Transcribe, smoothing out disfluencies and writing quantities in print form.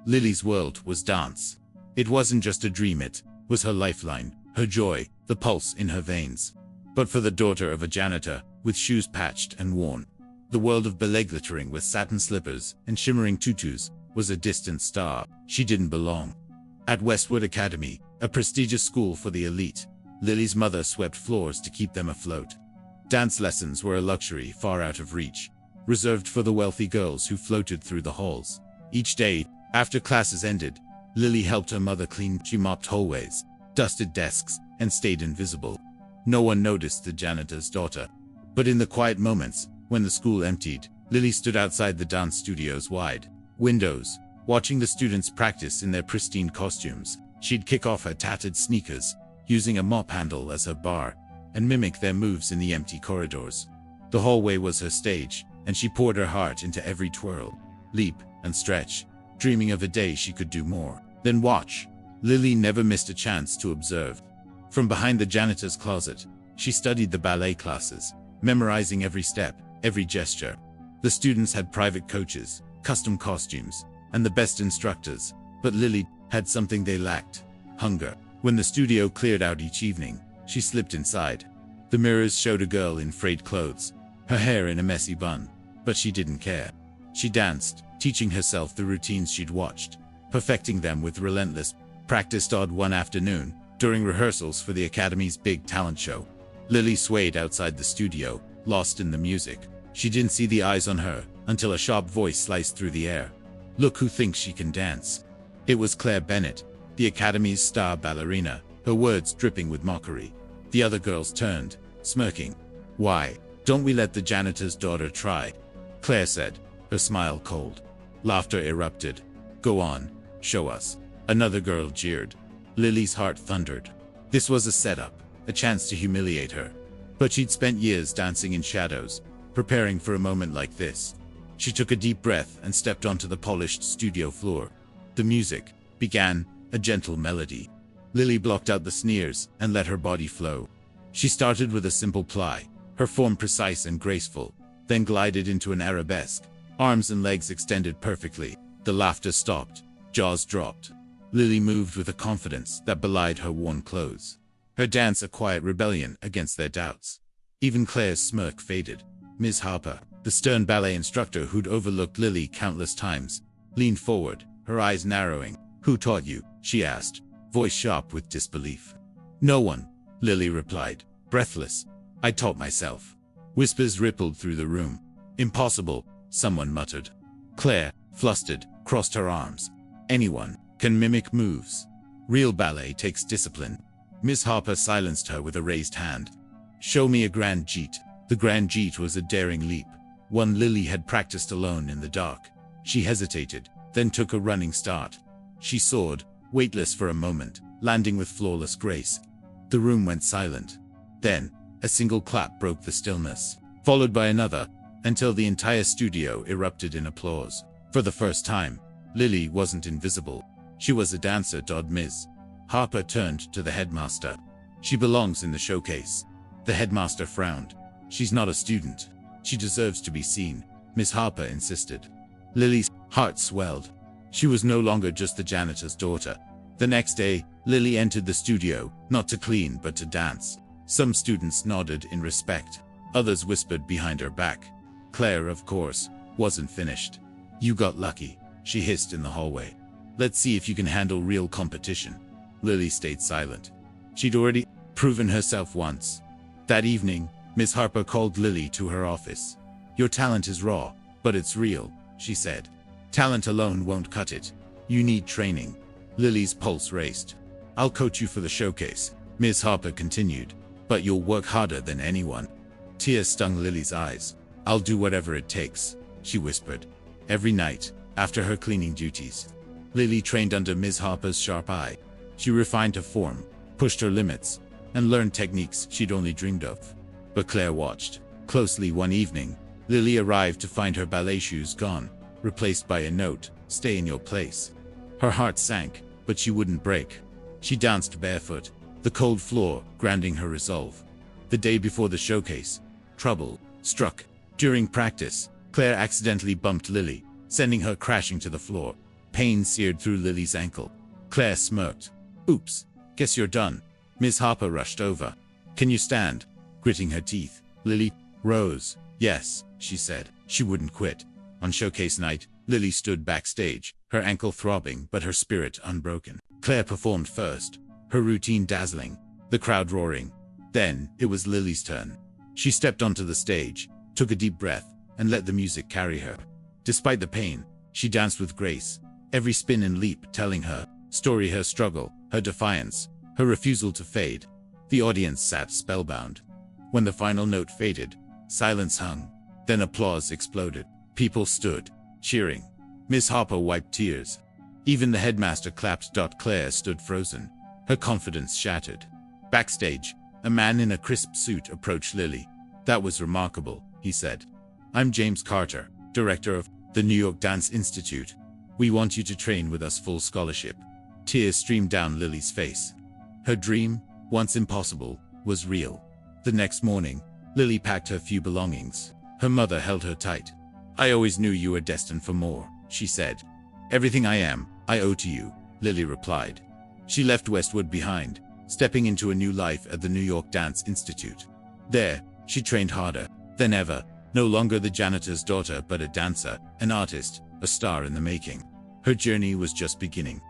Lily's world was dance. It wasn't just a dream, it was her lifeline, her joy, the pulse in her veins. But for the daughter of a janitor, with shoes patched and worn, the world of ballet glittering with satin slippers and shimmering tutus was a distant star. She didn't belong. At Westwood Academy, a prestigious school for the elite, Lily's mother swept floors to keep them afloat. Dance lessons were a luxury far out of reach, reserved for the wealthy girls who floated through the halls. Each day, after classes ended, Lily helped her mother clean. She mopped hallways, dusted desks, and stayed invisible. No one noticed the janitor's daughter. But in the quiet moments, when the school emptied, Lily stood outside the dance studio's wide windows, watching the students practice in their pristine costumes. She'd kick off her tattered sneakers, using a mop handle as her bar, and mimic their moves in the empty corridors. The hallway was her stage, and she poured her heart into every twirl, leap, and stretch, dreaming of a day she could do more than watch. Lily never missed a chance to observe. From behind the janitor's closet, she studied the ballet classes, memorizing every step, every gesture. The students had private coaches, custom costumes, and the best instructors, but Lily had something they lacked: hunger. When the studio cleared out each evening, she slipped inside. The mirrors showed a girl in frayed clothes, her hair in a messy bun, but she didn't care. She danced, teaching herself the routines she'd watched, perfecting them with relentless practice. One afternoon, during rehearsals for the Academy's big talent show, Lily swayed outside the studio, lost in the music. She didn't see the eyes on her until a sharp voice sliced through the air. "Look who thinks she can dance." It was Claire Bennett, the Academy's star ballerina, her words dripping with mockery. The other girls turned, smirking. "Why don't we let the janitor's daughter try?" Claire said, her smile cold. Laughter erupted. "Go on, show us." Another girl jeered. Lily's heart thundered. This was a setup, a chance to humiliate her. But she'd spent years dancing in shadows, preparing for a moment like this. She took a deep breath and stepped onto the polished studio floor. The music began, a gentle melody. Lily blocked out the sneers and let her body flow. She started with a simple plie, her form precise and graceful, then glided into an arabesque, arms and legs extended perfectly. The laughter stopped, jaws dropped. Lily moved with a confidence that belied her worn clothes. Her dance a quiet rebellion against their doubts. Even Claire's smirk faded. Miss Harper, the stern ballet instructor who'd overlooked Lily countless times, leaned forward, her eyes narrowing. "Who taught you?" she asked, voice sharp with disbelief. "No one," Lily replied, breathless. "I taught myself." Whispers rippled through the room. "Impossible," someone muttered. Claire, flustered, crossed her arms. "Anyone can mimic moves. Real ballet takes discipline." Miss Harper silenced her with a raised hand. "Show me a grand jeet." The grand jeet was a daring leap, one Lily had practiced alone in the dark. She hesitated, then took a running start. She soared, weightless for a moment, landing with flawless grace. The room went silent. Then, a single clap broke the stillness, followed by another, until the entire studio erupted in applause. For the first time, Lily wasn't invisible. She was a dancer. Ms. Harper turned to the headmaster. "She belongs in the showcase." The headmaster frowned. "She's not a student. She deserves to be seen," Miss Harper insisted. Lily's heart swelled. She was no longer just the janitor's daughter. The next day, Lily entered the studio, not to clean but to dance. Some students nodded in respect. Others whispered behind her back. Claire, of course, wasn't finished. "You got lucky," she hissed in the hallway. "Let's see if you can handle real competition." Lily stayed silent. She'd already proven herself once. That evening, Miss Harper called Lily to her office. "Your talent is raw, but it's real," she said. "Talent alone won't cut it. You need training." Lily's pulse raced. "I'll coach you for the showcase," Miss Harper continued, "but you'll work harder than anyone." Tears stung Lily's eyes. "I'll do whatever it takes," she whispered. Every night, after her cleaning duties, Lily trained under Miss Harper's sharp eye. She refined her form, pushed her limits, and learned techniques she'd only dreamed of. But Claire watched closely. One evening, Lily arrived to find her ballet shoes gone, replaced by a note, "Stay in your place." Her heart sank, but she wouldn't break. She danced barefoot, the cold floor grounding her resolve. The day before the showcase, trouble struck. During practice, Claire accidentally bumped Lily, sending her crashing to the floor. Pain seared through Lily's ankle. Claire smirked. "Oops, guess you're done." Miss Harper rushed over. "Can you stand?" Gritting her teeth, Lily rose. "Yes," she said. She wouldn't quit. On showcase night, Lily stood backstage, her ankle throbbing but her spirit unbroken. Claire performed first, her routine dazzling, the crowd roaring. Then, it was Lily's turn. She stepped onto the stage, took a deep breath, and let the music carry her. Despite the pain, she danced with grace, every spin and leap telling her story, her struggle, her defiance, her refusal to fade. The audience sat spellbound. When the final note faded, silence hung. Then applause exploded. People stood, cheering. Miss Harper wiped tears. Even the headmaster clapped. Claire stood frozen, her confidence shattered. Backstage, a man in a crisp suit approached Lily. "That was remarkable," he said. "I'm James Carter, director of the New York Dance Institute. We want you to train with us full scholarship." Tears streamed down Lily's face. Her dream, once impossible, was real. The next morning, Lily packed her few belongings. Her mother held her tight. "I always knew you were destined for more," she said. "Everything I am, I owe to you," Lily replied. She left Westwood behind, stepping into a new life at the New York Dance Institute. There, she trained harder than ever, no longer the janitor's daughter but a dancer, an artist, a star in the making. Her journey was just beginning.